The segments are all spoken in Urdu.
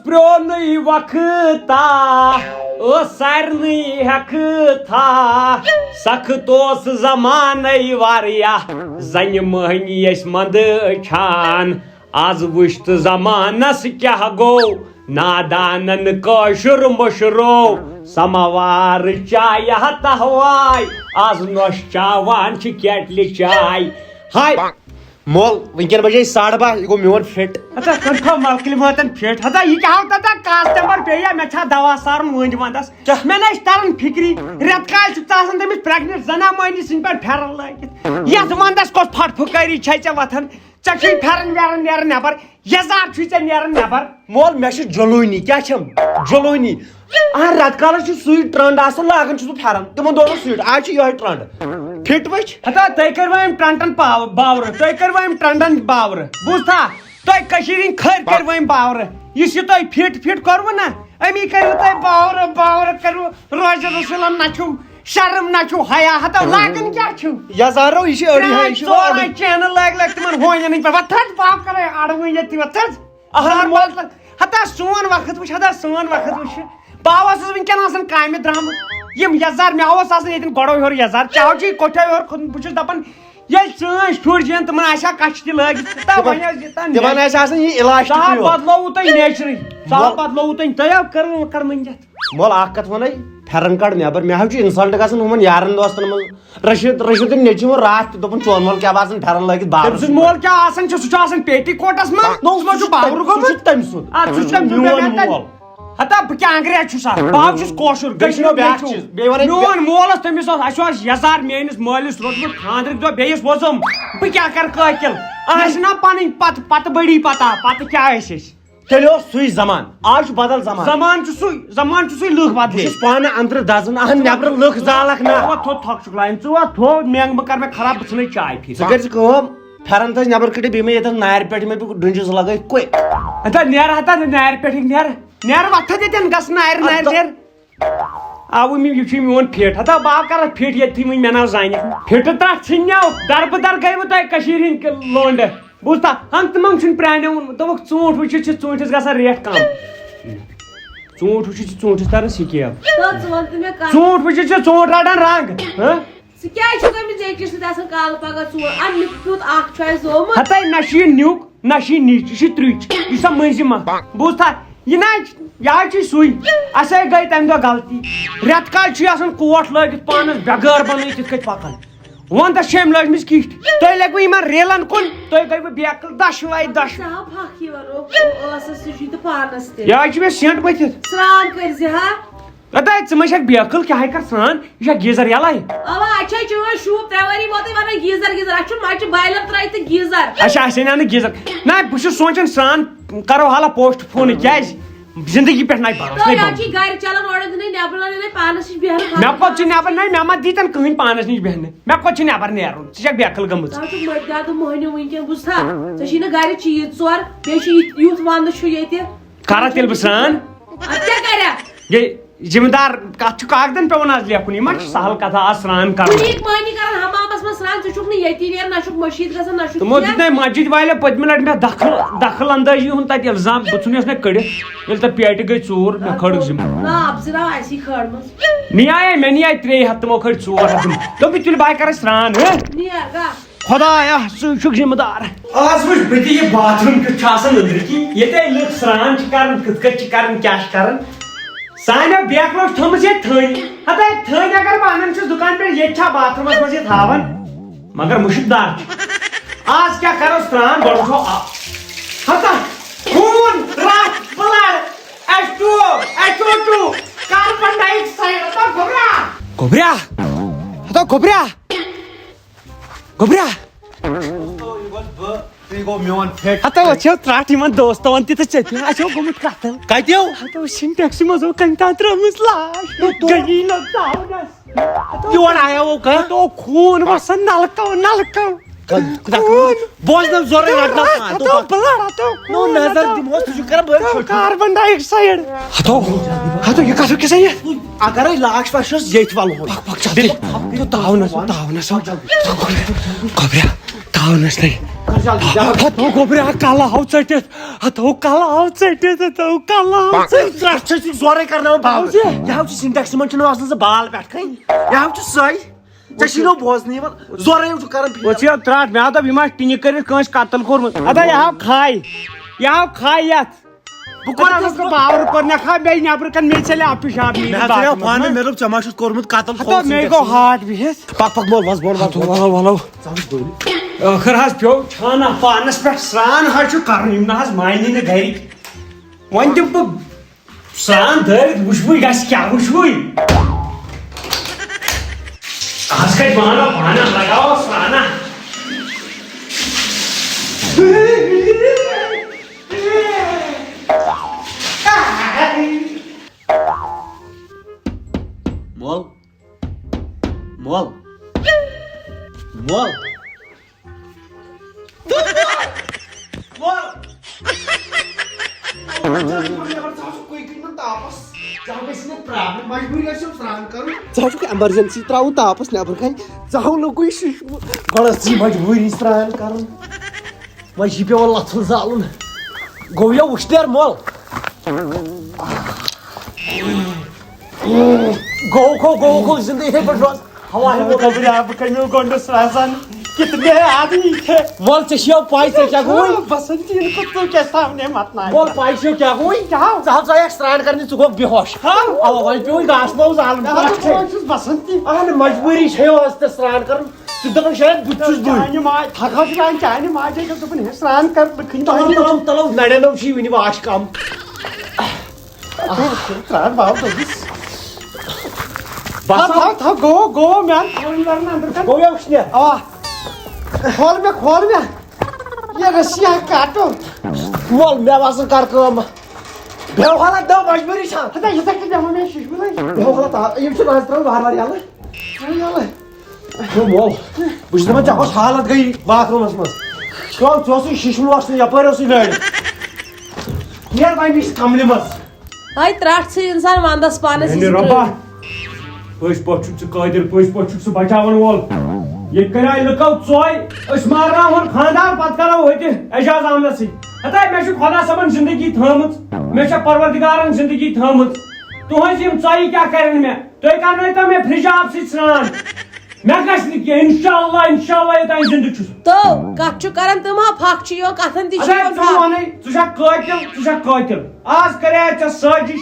پرونٕے وقتا ٲس سارنٕے ہٮ۪کہٕ تھا سخت اوس زمانَے واریاہ زنہِ مٔہنی ٲسۍ منٛدٕ چھان آز وٕچھ تہٕ زمانس کیٛاہ گوٚو نادانن کٲشُر مٔشرو سماوار چایہِ ہتہ واے آز نۄشچاوان چھِ کیٹلہِ چاے ہاے مول ونکین بجے 12:30 یہ گو میون فٹ ہتا کنٹھو ملکل ماتن فٹ ہتا یہ کیا ہوتا تھا کاسٹمر پییا میں چھا دوا سارن وٕنج وندس میں نش ترن فکری رٮ۪ت کالہِ چھُ آسان تٔمِس پریگنٹ زنا مٔہنی سٕنٛدۍ پٲٹھۍ پھیرن لٲگِتھ یتھ ونٛدس کۄس پھٹ پھُکٲری چھے ژےٚ وتھان ژےٚ چھُے پھیرن ویرن نیران نٮ۪بر یزار چھُے ژےٚ نیران نٮ۪بر مول مےٚ چھُ جلوٗنی کیٛاہ چھم جلوٗنی رٮ۪تہٕ کالس چھُ سُے ٹرنڈ آسان لاگان چھُس بہٕ پھیرن تِمن دۄہن اوس سُے آز چھُ یہے ٹرنڈ فٹ وٕچھ ہتا تُہۍ کٔروا أمۍ ٹنٹن باورٕ تُہۍ کٔروا أمۍ ٹنڈن باورٕ بوٗزتھا تُہۍ کٔشیٖرِ ہٕنٛدۍ کھٔرۍ کٔروا أمۍ باورٕ یُس یہِ تۄہہِ فٹ کوٚروٕ نا امی کٔرِو تُہۍ باورٕ کٔرِو روزِ رسوٗلن نہ چھُو شرم نہ چھُو حیا ہتا لاگان کیٛاہ چھُو یزارو یہِ چھِ أڑۍ ژورے چینہٕ لٲگۍ تِمن ہونٮ۪ن ہٕنٛدۍ پٲٹھۍ وۄتھ باپ کرے اڑوٕنۍ ییٚتہِ وۄتھ ہتا سون وقت وٕچھ ہتا سون وقت وٕچھ بہٕ اوسُس وٕنکٮ۪ن آسان کامہِ درٛامُت یِم یزار مےٚ اوس آسان ییٚتٮ۪ن گۄڈو ہیوٚر یزار چاہو چھُے کوٹھو ہیوٚر کھوٚتمُت بہٕ چھُس دپان ییٚلہِ چٲنۍ شُرۍ چھِ تِمن آسہِ ہا کچھِ تہِ لٲگِتھ تِمن آسہِ آسان یہِ علاج بدلووُ تۄہہِ نیچرٕے سہل بدلووُ تۄہہِ تۄہہِ کٔر مٔنجتھ مول اکھ کتھ ونے پھیرن کڑ نٮ۪بر مےٚ حظ چھُ انسلٹ گژھان ہُمن یارن دوستن منٛز رشیدٕنۍ نیٚچوۍ ووٚن راتھ تہِ دوٚپُن چون مول کیٛاہ باسان پھیرن لٲگِتھ تٔمۍ سُنٛد مول کیٛاہ آسان چھُ سُہ چھُ آسان پیٹی کوٹس منٛز چھُ باورٕ گوٚمُت تٔمۍ سُنٛد سُہ چھُ میون مول ہتا بہٕ کیٛاہ انگریز چھُس بہٕ چھُس کٲشُر میون مول اوس تٔمِس اوس اَسہِ اوس یزار میٲنِس مٲلِس روٚٹمُت خاندرٕکۍ دۄہ بیٚیِس وۄزُم بہٕ کیٛاہ کرٕ قٲکِل آسہِ نا پنٕنۍ پتہٕ بٔڑی پتہ پتہٕ کیٛاہ ٲسۍ أسۍ تیٚلہِ اوس سُے زمان آز چھُ بدل زمان چھُ سُے لُکھ بدلے بہٕ چھُس پانہٕ اندرٕ دزان اہن نٮ۪برٕ لُکھ زالکھ نہ تھوٚد تھۄکھ چھُکھ لاین ژٕ وات تھوٚد مینٛگ بہٕ کر مےٚ خراب بہٕ ژھٕنَے چاے پھِر ژٕ کٔرۍ زِ کٲم پھیرن تھٲیزِ نٮ۪بر کٔڑِتھ بیٚیہِ مےٚ ییٚتٮ۪ن نارِ پٮ۪ٹھ مےٚ ڈُنجِس لگٲیِتھ کوٚے ہتا نیرٕ ہتا نارِ پٮ۪ٹھٕے نیرٕ وۄتھٕ ییٚتٮ۪ن گژھ نارِ نیر آوٕ یہِ چھُ میون فِٹ ہتا بہٕ کرٕ فِٹ ییٚتھی وٕنۍ مےٚ ناو زانہِ فِٹہٕ ترٛٹھ ژھٕنیو دربہٕ در گٔیوٕ تۄہہِ کٔشیٖرِ ہٕنٛدۍ لونڈٕ بوٗزتھا ہنٛگتہٕ منٛگ چھُنہٕ پرٛانیو ووٚنمُت دوٚپُکھ ژوٗنٛٹھ وٕچھِتھ چھِ ژوٗنٛٹھِس گژھان ریٹ کم ژوٗنٛٹھ وٕچھِتھ چھِ ژوٗنٛٹھِس تران سِکیب ژوٗنٛٹھ وٕچھِتھ چھِ ژوٗنٛٹھ رٹان رنٛگ ہتا نہ چھُ یہِ نیُک نہ چھُ یہِ نِچ یہِ چھِ ترٕچ یہِ چھِ سۄ مٔنٛزِم اکھ بوٗزتھا یہِ نہ یہِ حظ چھُ سُے اسے گٔے تمہِ دۄہ غلطی رٮ۪تہٕ کالہِ چھُ یہِ آسان کوٹ لٲگِتھ پانس بٮ۪گٲر بنٲیِتھ یِتھ کٔنۍ پکان ونٛدس چھِ أمۍ لٲجمٕژ کِٹھ تُہۍ لٔگوٕ یِمن ریلن کُن تُہۍ گٔیوٕ بیکل دۄشوے یہِ حظ چھُ مےٚ سینٹ مٔتھِتھ ہتا ژٕ ما چھکھ بیکل کیٛاہ کر سران یہِ چھا گیٖزر یلے اچھا اسہِ اَنیو نہٕ گیٖزر نہ بہٕ چھُس سونٛچان سران کرو حالا پوسٹ فونہٕ کیٛازِ زندگی پٮ۪ٹھ نَے بھروسہٕ مےٚ کوٚت چھُ نٮ۪بر نَے مےٚ ما دیٖتن کٕہٕنۍ پانس نِش بیٚہنہٕ مےٚ کوٚت چھُ نٮ۪بر نیرُن ژٕ چھکھ بیکل گٔمٕژ کرا تیٚلہِ بہٕ سران ذمہٕ دار کتھ چھُ کاغدن پیٚوان آز لیکھُن یہِ ما چھُ سہل کتھا آز سران کرُن تِمو دیُت نَے مسجد والیو پٔتمہِ لٹہِ مےٚ دخل اندٲزی ہُنٛد تتہِ الزام بہٕ ژھُنیس نَے کٔڑِتھ ییٚلہِ تتھ پیٹہِ گٔے ژوٗر مےٚ کھٲڑٕکھ ذمہٕ نِیاے مےٚ نِیاے 3 ہتھ تِمو کھٲڑۍ 4 ہتھ دوٚپُکھ تُلہِ بہٕ کرے سران خۄدایا ژٕ چھُکھ ذمہٕ دار آز وٕچھ بہٕ تہِ یہِ باتھ روٗم کیُتھ چھُ آسان أنٛدرٕ کِنۍ ییٚتہِ لُکھ سران چھِ کران کِتھ کٔنۍ چھِ کران کیٛاہ چھِ کران سانیو بیکلو چھِ تھٲومٕژ ییٚتہِ تھٔنۍ ہتا تھٔنۍ اگر بہٕ انان چھُس دُکان پٮ۪ٹھ ییٚتہِ چھا باتھ روٗمس منٛز یہِ تھاوان مگر مُشک دار چھُ آز کیٛاہ کرو سران گۄڈٕ وٕچھو ہتا خوٗن رَتھ بٕلڈ H2O کاربن ڈائی آکسایڈ ہتا گوٚبرا ہتا وٕچھو ترٛٹھ یِمن دوستون تہِ تہٕ ژےٚ تہِ آسیو گوٚمُت قتل کتیو ہتا سِنٹیکسہِ منٛز کَنہِ تام ترٲومٕژ لاش گٔیی نہٕ ژاونس یور آیو خوٗن وسان نلکو بوزنم زورے نظر دموس کاربن ڈائی آکسایڈ ہتو یہ کتھ کیسے یہ اگر لاش وشس ییٚتہِ ولہٕ تاونس گوبریا تھاونس نہیں ہتو گوبرِ کلہٕ آو ژٔٹِتھ ہتو کلہٕ آو ژٔٹِتھ ہتو کلہٕ آو ژٔٹِتھ زورے کرنا یہ سنٹیکس من ز بال پہ کن یہ سوے ژےٚ بوزنٕے زورے کران وچھو ترٛٹھ مےٚ دوٚپ یہِ ما ٹِنہِ کٔرِتھ کٲنٛسہِ قتل کوٚرمُت ادا یہِ ہاو کھاے یتھ بہٕ کوٚرُس نہٕ باور کوٚر مےٚ کھاو بیٚیہِ نیٚبرٕ کَنۍ مےٚ ژَلے آب پِشاب پانہٕ مےٚ دوٚپ ژےٚ ما چھُتھ کوٚرمُت قتل مےٚ گوٚو ہاٹ بِہِتھ پک مول وس بول ولو ٲخر حظ پیوٚو چھانا پانس پٮ۪ٹھ سرٛان حظ چھُ کرُن یِم نہ حظ مانی نہٕ گرِکۍ وۄنۍ دِمہٕ بہٕ سرٛان دٲرِتھ وٕچھوٕے گژھِ کیٛاہ وٕچھوٕے آز کتہِ بانو پانہ لگاوو سرٛانا مول مول مول ایمرجنسی تراؤن تاپس نبر کن لوگ گوڑ مجبوری سران کر وی پہ لتھن زالن گو یہ وشنیر مول گو زندگی اتھے پہ روز کتنے آدمی تھے مول ژےٚ پاے ژےٚ کیٛاہ گوٚوُے بسنتی کو تو کے سامنے مت نہ مول پاے چھو کیٛاہ گوٚوُے ژٕ ژایکھ سران کرنہِ ژٕ گوٚکھ بےہوش اوا وۄنۍ پیوٚوُے گاسہٕ مو زالُن بسنتی اہن مجبوری چھے آز ژےٚ سران کرُن ژٕ دپان شاید بہٕ چھُس بٕے چانہِ ماجے دوٚپُن سران کر تلو نڑٮ۪نو چھُے وٕنہِ واش کم سران باو تھو گو میان اندر گوٚو یا وٕچھنیر کھول مےٚ یہ رسیہ کاٹو مول مےٚ باسان کر کٲم بیٚہو حالا دو مجبوری چھا ہتا یہ تک بیہو میں ششمے بیٚہو حالا یِم چھِ منٛزٕ ترٛاوان وارٕ یلہٕ مول بہٕ چھُس دپان ژےٚ کۄس حالت گٔیی باتھ روٗمس منٛز ژٕ اوسُے ششمہٕ وۄستہٕ یپٲرۍ اوسُے لٲرِتھ نیٖر وۄنۍ نِش کملہِ منٛز ہاے ترٛٹھ ژھٕنۍ اِنسان ونٛدس پانس رۄبا پٔزۍ پٲٹھۍ چھُکھ ژٕ قٲدِر پٔزۍ پٲٹھۍ چھُکھ ژٕ بچاون وول یہ کرے لُکو ژوٚے أسۍ مارناوہون خاندار پتہٕ کرو ہوٚتہِ اعجاز احمدس سۭتۍ ہتا مےٚ چھُ خۄدا صٲبن زندگی تھٲمٕژ مےٚ چھےٚ پروردگارن زندگی تھٲمٕژ تُہنٛز یِم ژۄیہِ کیٛاہ کرن مےٚ تُہۍ کرنٲیتو مےٚ فرج آب سۭتۍ سران مےٚ گژھِ نہٕ کینٛہہ انشاءاللہ یوٚتانۍ زندٕ چھُس تو کتھ چھُ کران تِم ہا پھکھ چھِ یِوان کتھن تہِ چھِ یِوان ژٕ ونے ژٕ چھکھ قٲتِل آز کرے ژےٚ سٲزِش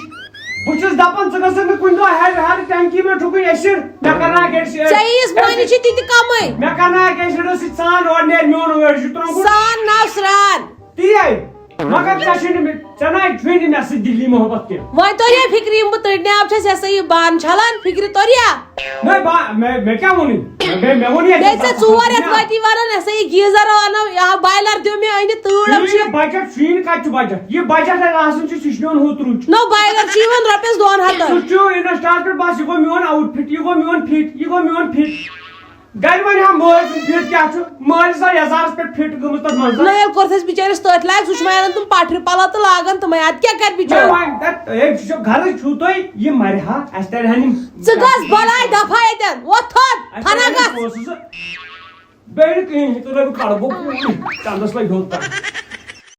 بہٕ چھُس دپان ژٕ گژھکھ نہٕ کُنہِ دۄہ ہر ٹینکی میں ٹھُکٕنۍ ایسِڈ مےٚ کرناکھ ایسِڈ ژےٚ ییٖژ مٲنی چھِ تِتہِ کمٕے مےٚ کرناکھ ایسِڈو سۭتۍ سان اورٕ نیرِ میون أڑۍ چھُ ترٛوومُت سان نو سران تی مگر ژےٚ چھُے نہٕ ژےٚ نَے چھُے نہٕ مےٚ سۭتۍ دِلی محبت کینٛہہ وۄنۍ توٚریا فِکرِ یِم بہٕ تٔڑنہِ آب چھَس یہ سا یہِ بانہٕ چھلان فِکرِ توٚریا مےٚ کیٛاہ ووٚنُے مےٚ ووٚن بیٚیہِ ژےٚ 4 رٮ۪تھ وٲتی ونان یہ سا یہِ گیٖزر انو یا بایلر دِیو مےٚ أنِتھ تۭر چھِ بجٹ شیٖن کتہِ چھُ بجٹ یہِ بجٹ اگر آسان چھُ سُہ چھُ میون ہُتھ رُچ نو بایلر چھُ یِوان رۄپیس 200 سُہ چھُ انسٹال پٮ۪ٹھ بس یہِ گوٚو میون آوُٹ فِٹ یہِ گوٚو میون فِٹ گرِ وۄنۍ ہا مٲلۍ سُنٛد فِٹ کیٛاہ چھُ مٲلۍ سا یزارس پٮ۪ٹھ فِٹ گٔمٕژ تتھ منٛز نہ ییٚلہِ کوٚرتھس بِچٲرِس تٔتھۍ لایق سُہ چھُ وۄنۍ انان تِم پٹھرِ پلو تہٕ لاگان تِمے ادٕ کیٛاہ کرِ بِچور گرٕ چھُو تُہۍ یہِ مرِ ہا اسہِ ترِہن یِم ژٕ گژھ بلاے دفا ییٚتٮ۪ن وۄتھ تھوٚد فنا گژھ بیٚیہِ نہٕ کِہیٖنۍ تُہۍ لٲگِو کڑٕ بہٕ چندس لگہِ ہیوٚت